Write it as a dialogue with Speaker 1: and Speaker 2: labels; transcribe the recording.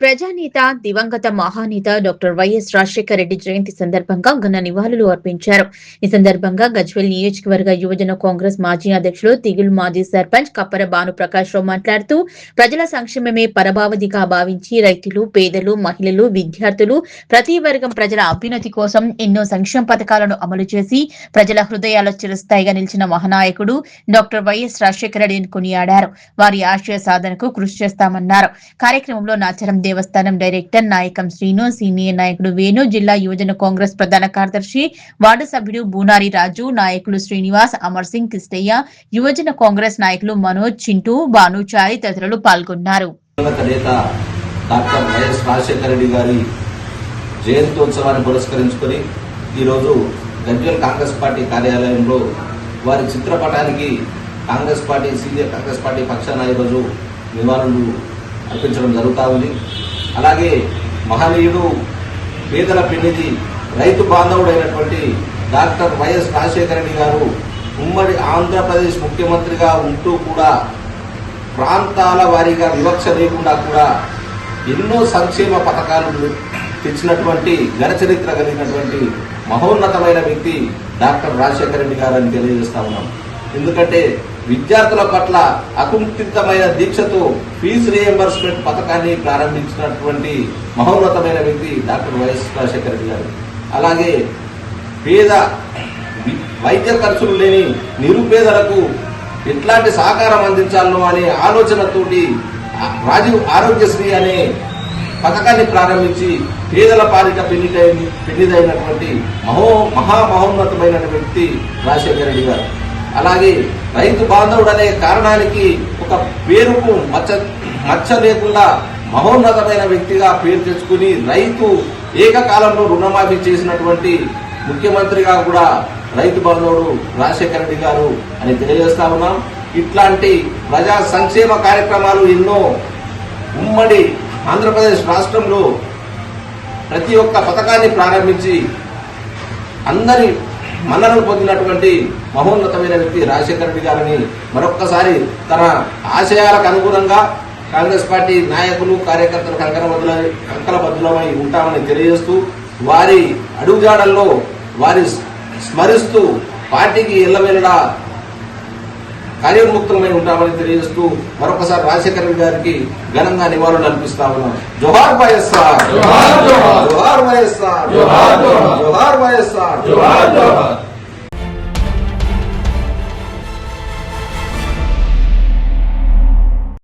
Speaker 1: ప్రజానేత దివంగత మహానేత doctor YS Rajasekhara Reddy జయంతి సందర్భంగా ఘన నివాళులు అర్పించారు. ఈ సందర్భంగా గజ్వేల్ నియోజకవర్గ యువజన కాంగ్రెస్ మాజీ అధ్యక్షులు తిగుల్ మాజీ సర్పంచ్ కప్పర భానుప్రకాష్ రావు మాట్లాడుతూ ప్రజల సంక్షేమమే పరమావధిగా భావించి రైతులు, పేదలు, మహిళలు, విద్యార్థులు, ప్రతి వర్గం ప్రజల అభ్యున్నతి కోసం ఎన్నో సంక్షేమ పథకాలను అమలు చేసి ప్రజల హృదయాల్లో చిరస్థాయిగా నిలిచిన మహానాయకుడు డాక్టర్ వైఎస్ రాజశేఖర రెడ్డిని కొనియాడారు. వారి ఆశయ సాధనకు కృషి చేస్తామన్నారు. కార్యక్రమంలో నాచరం దేవస్థానం డైరెక్టర్ నాయకం శ్రీను, సీనియర్ నాయకుడు వేణు, జిల్లా యువజన కాంగ్రెస్ ప్రధాన కార్యదర్శి వార్డు సభ్యుడు బూనారి రాజు, నాయకులు శ్రీనివాస్, అమర్ సింగ్, కిష్టయ్య, యువజన కాంగ్రెస్ నాయకులు మనోజ్, చింటూ, భానుచారి తదితరులు పాల్గొన్నారు.
Speaker 2: డాక్టర్ వైఎస్ రాజశేఖర రెడ్డి గారి జయంతోత్సవాన్ని పురస్కరించుకొని ఈరోజు గజ్వేల్ కాంగ్రెస్ పార్టీ కార్యాలయంలో వారి చిత్రపటానికి సీనియర్ కాంగ్రెస్ పార్టీ పక్షాన ఈరోజు నివాళులు అర్పించడం జరుగుతూ ఉంది. అలాగే మహనీయుడు, పేదల పెన్నిధి, రైతు బాంధవుడైనటువంటి డాక్టర్ వైఎస్ రాజశేఖర రెడ్డి గారు ఉమ్మడి ఆంధ్రప్రదేశ్ ముఖ్యమంత్రిగా ఉంటూ కూడా ప్రాంతాల వారీగా వివక్ష లేకుండా కూడా ఎన్నో సంక్షేమ పథకాలు తెచ్చినటువంటి ఘనచరిత్ర కలిగినటువంటి మహోన్నతమైన వ్యక్తి డాక్టర్ రాజశేఖర రెడ్డి గారు అని తెలియజేస్తా ఉన్నాం. ఎందుకంటే విద్యార్థుల పట్ల అకుంఠితమైన దీక్షతో ఫీజు రియంబర్స్మెంట్ పథకాన్ని ప్రారంభించినటువంటి మహోన్నతమైన వ్యక్తి డాక్టర్ వైఎస్ రాజశేఖర రెడ్డి గారు. అలాగే పేద వైద్య ఖర్చులు లేని నిరుపేదలకు ఎట్లాంటి సహకారం అందించాలో అనే ఆలోచనతోటి రాజీవ్ ఆరోగ్యశ్రీ అనే పథకాన్ని ప్రారంభించి పేదల పాలిట పెన్నిదైనటువంటి మహామహోన్నతమైన వ్యక్తి రాజశేఖర రెడ్డి గారు. అలాగే రైతు బాంధవుడు అనే కారణానికి ఒక పేరుకు మచ్చ లేకుండా మహోన్నతమైన వ్యక్తిగా పేరు తెచ్చుకుని రైతు ఏకకాలంలో రుణమాఫీ చేసినటువంటి ముఖ్యమంత్రిగా కూడా రైతు బాంధవుడు రాజశేఖర రెడ్డి గారు అని తెలియజేస్తా ఉన్నాం. ఇట్లాంటి ప్రజా సంక్షేమ కార్యక్రమాలు ఎన్నో ఉమ్మడి ఆంధ్రప్రదేశ్ రాష్ట్రంలో ప్రతి ఒక్క పథకాన్ని ప్రారంభించి అందరి మన్ననలు పొందినటువంటి మహోన్నతమైన వ్యక్తి రాజశేఖర రెడ్డి గారిని మరొక్కసారి తన ఆశయాలకు అనుగుణంగా కాంగ్రెస్ పార్టీ నాయకులు, కార్యకర్తలు కంకణబద్ధులమై ఉంటామని తెలియజేస్తూ వారి అడుగుజాడల్లో వారి స్మరిస్తూ పార్టీకి ఎల్లవేళలా కార్యోన్ముక్తమై ఉంటామని తెలియజేస్తూ మరొకసారి రాజశేఖర రెడ్డి గారికి ఘనంగా నివాళులు అర్పిస్తా ఉన్నాం. జోహార్ వైఎస్ఆర్, జోహార్ వైఎస్ఆర్, జోహార్ వైఎస్ఆర్.